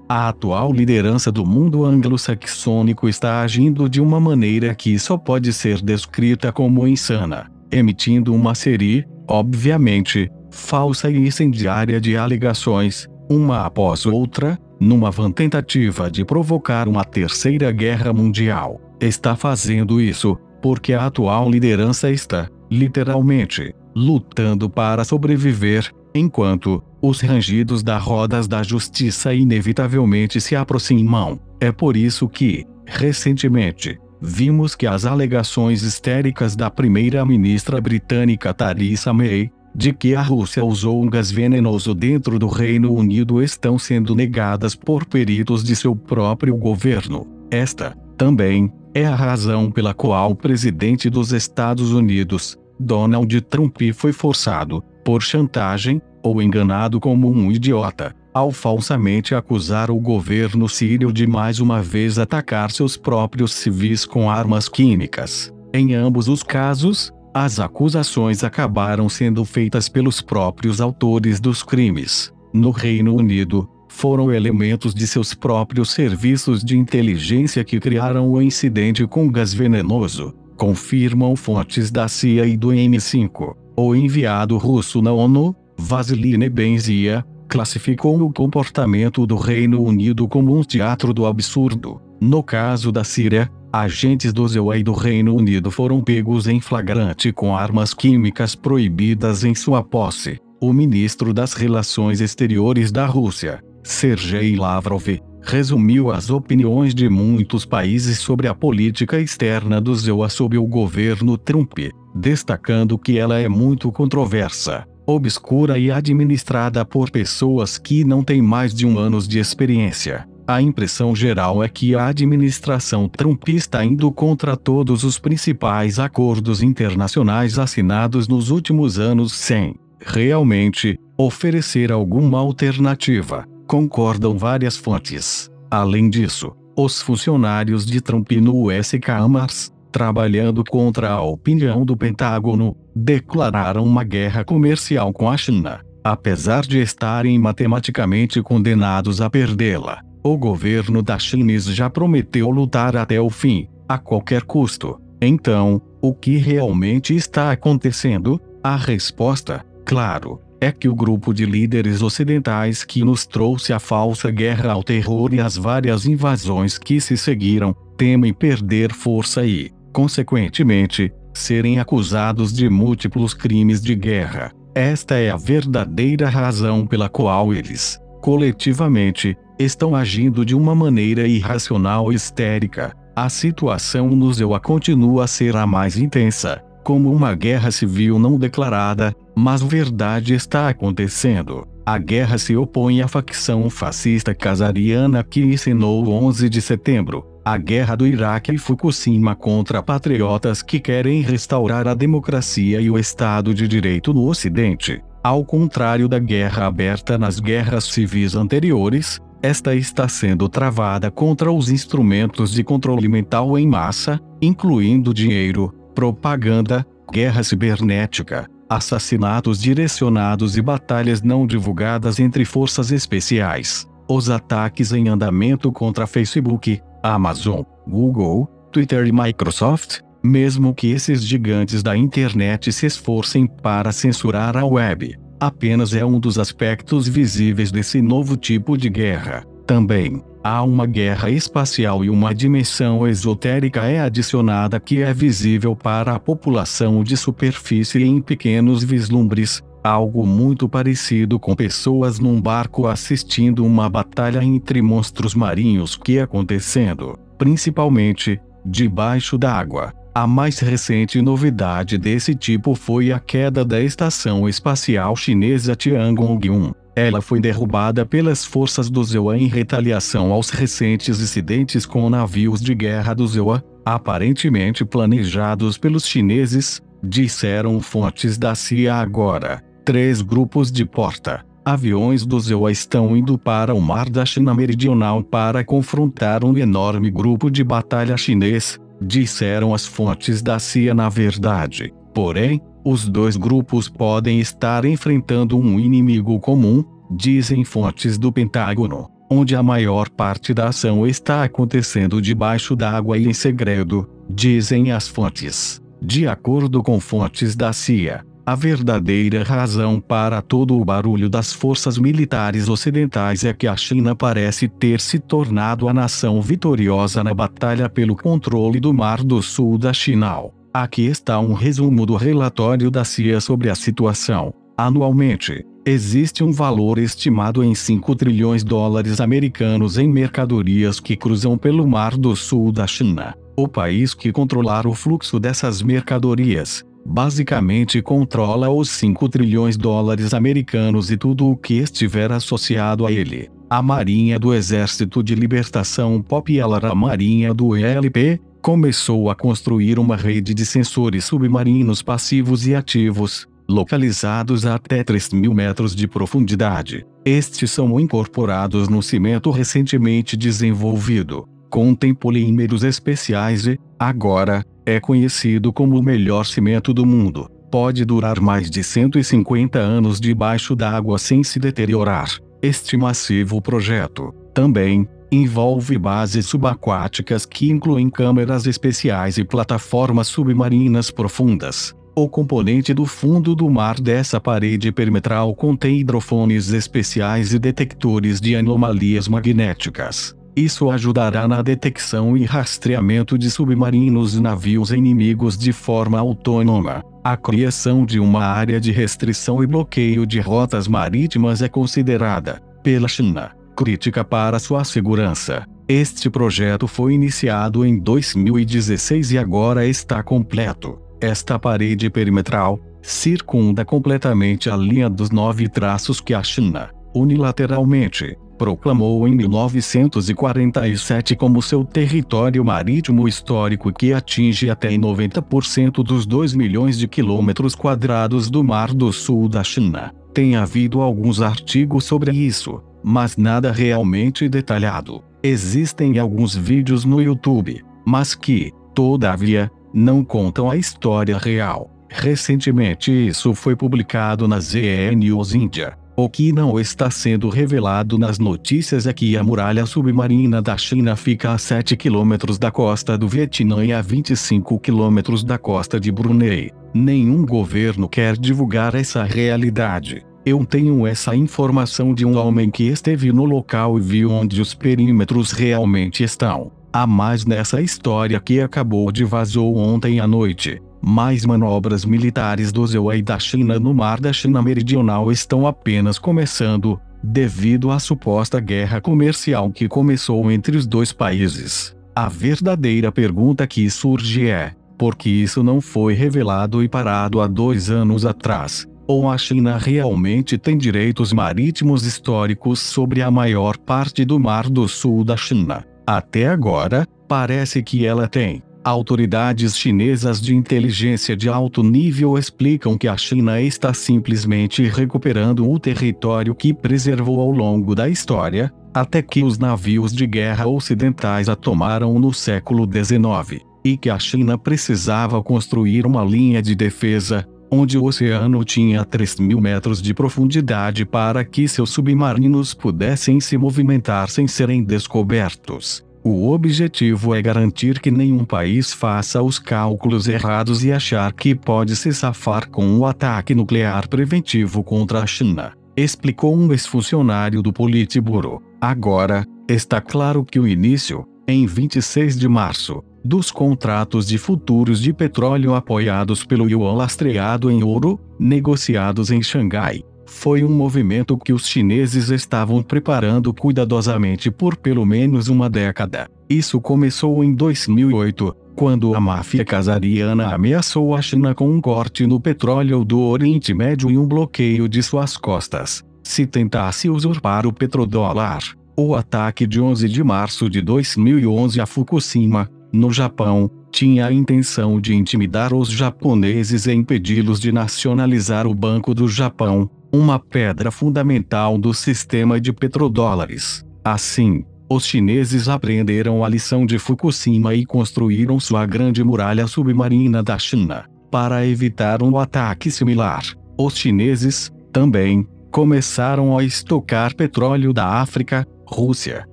A atual liderança do mundo anglo-saxônico está agindo de uma maneira que só pode ser descrita como insana, emitindo uma série, obviamente, falsa e incendiária de alegações, uma após outra, numa vã tentativa de provocar uma terceira guerra mundial. Está fazendo isso porque a atual liderança está, literalmente, lutando para sobreviver, enquanto os rangidos das rodas da justiça inevitavelmente se aproximam. É por isso que, recentemente, vimos que as alegações histéricas da primeira-ministra britânica Theresa May, de que a Rússia usou um gás venenoso dentro do Reino Unido estão sendo negadas por peritos de seu próprio governo. Esta, também, é a razão pela qual o presidente dos Estados Unidos, Donald Trump, foi forçado, por chantagem, ou enganado como um idiota, ao falsamente acusar o governo sírio de mais uma vez atacar seus próprios civis com armas químicas. Em ambos os casos, as acusações acabaram sendo feitas pelos próprios autores dos crimes. No Reino Unido, foram elementos de seus próprios serviços de inteligência que criaram o incidente com gás venenoso, confirmam fontes da CIA e do M5. O enviado russo na ONU, Vasily Nebenzia, classificou o comportamento do Reino Unido como um teatro do absurdo. No caso da Síria, agentes do ZEUA e do Reino Unido foram pegos em flagrante com armas químicas proibidas em sua posse. O ministro das Relações Exteriores da Rússia, Sergei Lavrov, resumiu as opiniões de muitos países sobre a política externa do ZEUA sob o governo Trump, destacando que ela é muito controversa, obscura e administrada por pessoas que não têm mais de 1 ano de experiência. A impressão geral é que a administração Trump está indo contra todos os principais acordos internacionais assinados nos últimos anos sem, realmente, oferecer alguma alternativa, concordam várias fontes. Além disso, os funcionários de Trump no US Commerce, trabalhando contra a opinião do Pentágono, declararam uma guerra comercial com a China, apesar de estarem matematicamente condenados a perdê-la. O governo da China já prometeu lutar até o fim, a qualquer custo. Então, o que realmente está acontecendo? A resposta, claro, é que o grupo de líderes ocidentais que nos trouxe a falsa guerra ao terror e as várias invasões que se seguiram, temem perder força e, consequentemente, serem acusados de múltiplos crimes de guerra. Esta é a verdadeira razão pela qual eles, coletivamente, estão agindo de uma maneira irracional e histérica. A situação no ZEUA continua a ser a mais intensa, como uma guerra civil não declarada, mas verdade está acontecendo. A guerra se opõe à facção fascista casariana que ensinou o 11 de setembro, a guerra do Iraque e Fukushima contra patriotas que querem restaurar a democracia e o Estado de Direito no Ocidente. Ao contrário da guerra aberta nas guerras civis anteriores, esta está sendo travada contra os instrumentos de controle mental em massa, incluindo dinheiro, propaganda, guerra cibernética, assassinatos direcionados e batalhas não divulgadas entre forças especiais. Os ataques em andamento contra Facebook, Amazon, Google, Twitter e Microsoft, mesmo que esses gigantes da internet se esforcem para censurar a web, apenas é um dos aspectos visíveis desse novo tipo de guerra. Também, há uma guerra espacial e uma dimensão esotérica é adicionada que é visível para a população de superfície em pequenos vislumbres, algo muito parecido com pessoas num barco assistindo uma batalha entre monstros marinhos que acontecendo, principalmente, debaixo d'água. A mais recente novidade desse tipo foi a queda da estação espacial chinesa Tiangong-1. Ela foi derrubada pelas forças do ZEUA em retaliação aos recentes incidentes com navios de guerra do ZEUA, aparentemente planejados pelos chineses, disseram fontes da CIA agora. 3 grupos de porta-aviões do ZEUA estão indo para o mar da China Meridional para confrontar um enorme grupo de batalha chinês, disseram as fontes da CIA na verdade. Porém, os 2 grupos podem estar enfrentando um inimigo comum, dizem fontes do Pentágono. onde a maior parte da ação está acontecendo debaixo d'água e em segredo, dizem as fontes. De acordo com fontes da CIA, a verdadeira razão para todo o barulho das forças militares ocidentais é que a China parece ter se tornado a nação vitoriosa na batalha pelo controle do Mar do Sul da China. Aqui está um resumo do relatório da CIA sobre a situação. Anualmente, existe um valor estimado em 5 trilhões de dólares americanos em mercadorias que cruzam pelo Mar do Sul da China. O país que controlar o fluxo dessas mercadorias, basicamente controla os 5 trilhões de dólares americanos e tudo o que estiver associado a ele. A Marinha do Exército de Libertação Popular, a Marinha do ELP, começou a construir uma rede de sensores submarinos passivos e ativos, localizados a até 3.000 metros de profundidade. Estes são incorporados no cimento recentemente desenvolvido. Contém polímeros especiais e, agora, é conhecido como o melhor cimento do mundo. Pode durar mais de 150 anos debaixo d'água sem se deteriorar. Este massivo projeto, também, envolve bases subaquáticas que incluem câmeras especiais e plataformas submarinas profundas. O componente do fundo do mar dessa parede perimetral contém hidrofones especiais e detectores de anomalias magnéticas. Isso ajudará na detecção e rastreamento de submarinos e navios inimigos de forma autônoma. A criação de uma área de restrição e bloqueio de rotas marítimas é considerada, pela China, crítica para sua segurança. Este projeto foi iniciado em 2016 e agora está completo. Esta parede perimetral circunda completamente a linha dos 9 traços que a China, unilateralmente, proclamou em 1947 como seu território marítimo histórico, que atinge até 90% dos 2 milhões de quilômetros quadrados do Mar do Sul da China. Tem havido alguns artigos sobre isso, mas nada realmente detalhado. Existem alguns vídeos no YouTube, mas que, todavia, não contam a história real. Recentemente isso foi publicado na ZE News Índia. O que não está sendo revelado nas notícias é que a muralha submarina da China fica a 7 quilômetros da costa do Vietnã e a 25 quilômetros da costa de Brunei. Nenhum governo quer divulgar essa realidade. Eu tenho essa informação de um homem que esteve no local e viu onde os perímetros realmente estão. Há mais nessa história que acabou de vazou ontem à noite. Mais manobras militares do ZEU e da China no Mar da China Meridional estão apenas começando, devido à suposta guerra comercial que começou entre os dois países. A verdadeira pergunta que surge é: por que isso não foi revelado e parado há 2 anos atrás? Ou a China realmente tem direitos marítimos históricos sobre a maior parte do Mar do Sul da China? Até agora, parece que ela tem. Autoridades chinesas de inteligência de alto nível explicam que a China está simplesmente recuperando o território que preservou ao longo da história, até que os navios de guerra ocidentais a tomaram no século XIX, e que a China precisava construir uma linha de defesa, onde o oceano tinha 3.000 metros de profundidade para que seus submarinos pudessem se movimentar sem serem descobertos. O objetivo é garantir que nenhum país faça os cálculos errados e achar que pode se safar com um ataque nuclear preventivo contra a China, explicou um ex-funcionário do Politburo. Agora, está claro que o início, em 26 de março, dos contratos de futuros de petróleo apoiados pelo yuan lastreado em ouro, negociados em Xangai, foi um movimento que os chineses estavam preparando cuidadosamente por pelo menos uma década. Isso começou em 2008, quando a máfia casariana ameaçou a China com um corte no petróleo do Oriente Médio e um bloqueio de suas costas, se tentasse usurpar o petrodólar. O ataque de 11 de março de 2011 a Fukushima, no Japão, tinha a intenção de intimidar os japoneses e impedi-los de nacionalizar o Banco do Japão, uma pedra fundamental do sistema de petrodólares. Assim, os chineses aprenderam a lição de Fukushima e construíram sua grande muralha submarina da China, para evitar um ataque similar. Os chineses, também, começaram a estocar petróleo da África, Rússia,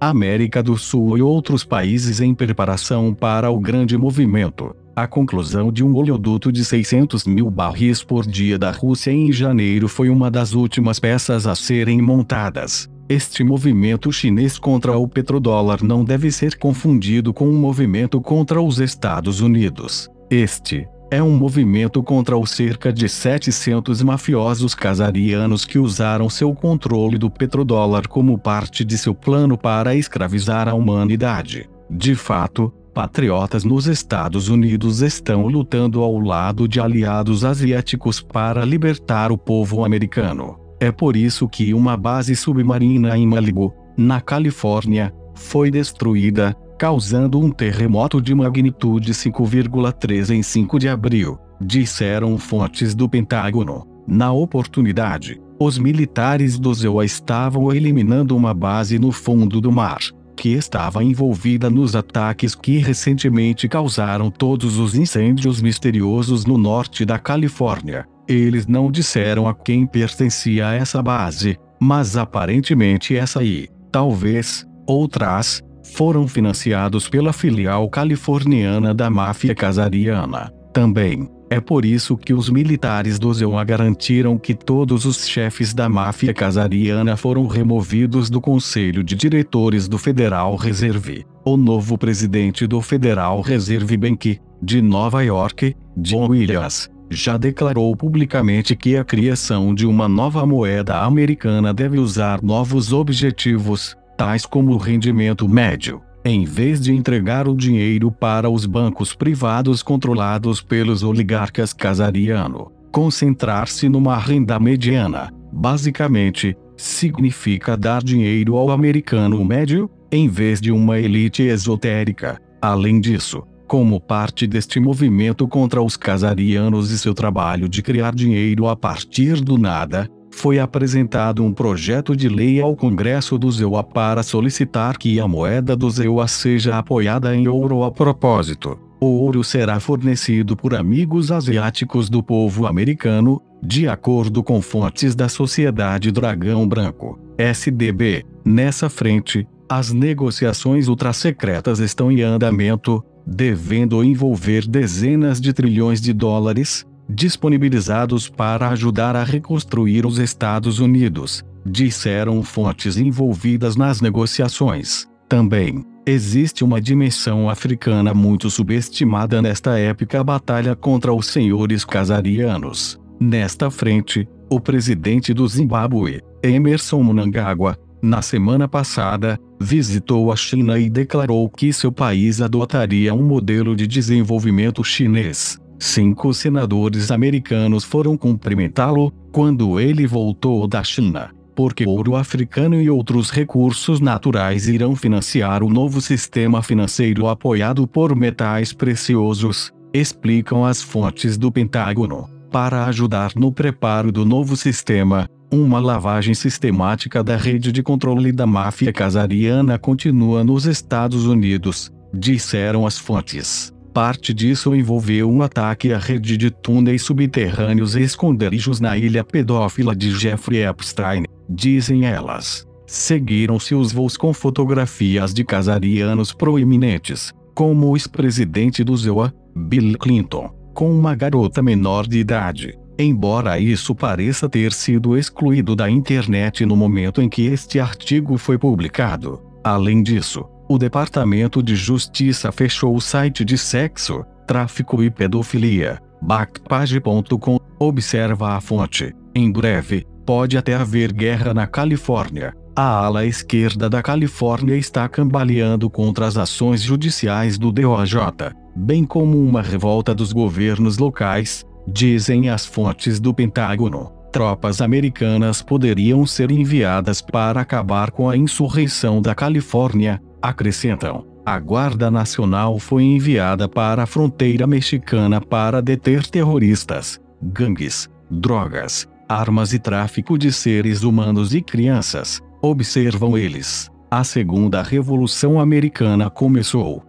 América do Sul e outros países em preparação para o grande movimento. A conclusão de um oleoduto de 600 mil barris por dia da Rússia em janeiro foi uma das últimas peças a serem montadas. Este movimento chinês contra o petrodólar não deve ser confundido com um movimento contra os Estados Unidos. Este é um movimento contra os cerca de 700 mafiosos casarianos que usaram seu controle do petrodólar como parte de seu plano para escravizar a humanidade. De fato, patriotas nos Estados Unidos estão lutando ao lado de aliados asiáticos para libertar o povo americano. É por isso que uma base submarina em Malibu, na Califórnia, foi destruída, causando um terremoto de magnitude 5,3 em 5 de abril, disseram fontes do Pentágono. Na oportunidade, os militares do ZEUA estavam eliminando uma base no fundo do mar, que estava envolvida nos ataques que recentemente causaram todos os incêndios misteriosos no norte da Califórnia. Eles não disseram a quem pertencia essa base, mas aparentemente essa e, talvez, outras, foram financiados pela filial californiana da máfia casariana. Também, é por isso que os militares do ZEUA garantiram que todos os chefes da máfia casariana foram removidos do Conselho de Diretores do Federal Reserve. O novo presidente do Federal Reserve Bank, de Nova York, John Williams, já declarou publicamente que a criação de uma nova moeda americana deve usar novos objetivos, tais como o rendimento médio, em vez de entregar o dinheiro para os bancos privados controlados pelos oligarcas casariano. Concentrar-se numa renda mediana, basicamente, significa dar dinheiro ao americano médio, em vez de uma elite esotérica. Além disso, como parte deste movimento contra os casarianos e seu trabalho de criar dinheiro a partir do nada, foi apresentado um projeto de lei ao Congresso do ZEUA para solicitar que a moeda do ZEUA seja apoiada em ouro. A propósito, o ouro será fornecido por amigos asiáticos do povo americano, de acordo com fontes da Sociedade Dragão Branco, SDB. Nessa frente, as negociações ultrassecretas estão em andamento, devendo envolver dezenas de trilhões de dólares, disponibilizados para ajudar a reconstruir os Estados Unidos, disseram fontes envolvidas nas negociações. Também, existe uma dimensão africana muito subestimada nesta épica batalha contra os senhores casarianos. Nesta frente, o presidente do Zimbábue, Emmerson Mnangagwa, na semana passada, visitou a China e declarou que seu país adotaria um modelo de desenvolvimento chinês. 5 senadores americanos foram cumprimentá-lo quando ele voltou da China, porque o ouro africano e outros recursos naturais irão financiar o novo sistema financeiro apoiado por metais preciosos, explicam as fontes do Pentágono. Para ajudar no preparo do novo sistema, uma lavagem sistemática da rede de controle da máfia casariana continua nos Estados Unidos, disseram as fontes. Parte disso envolveu um ataque à rede de túneis subterrâneos e esconderijos na ilha pedófila de Jeffrey Epstein, dizem elas. Seguiram-se os voos com fotografias de casarianos proeminentes, como o ex-presidente do ZEUA, Bill Clinton, com uma garota menor de idade, embora isso pareça ter sido excluído da internet no momento em que este artigo foi publicado. Além disso, o Departamento de Justiça fechou o site de sexo, tráfico e pedofilia, Backpage.com, observa a fonte. Em breve, pode até haver guerra na Califórnia. A ala esquerda da Califórnia está cambaleando contra as ações judiciais do DOJ, bem como uma revolta dos governos locais, dizem as fontes do Pentágono. Tropas americanas poderiam ser enviadas para acabar com a insurreição da Califórnia, acrescentam. A Guarda Nacional foi enviada para a fronteira mexicana para deter terroristas, gangues, drogas, armas e tráfico de seres humanos e crianças, observam eles. A Segunda Revolução Americana começou.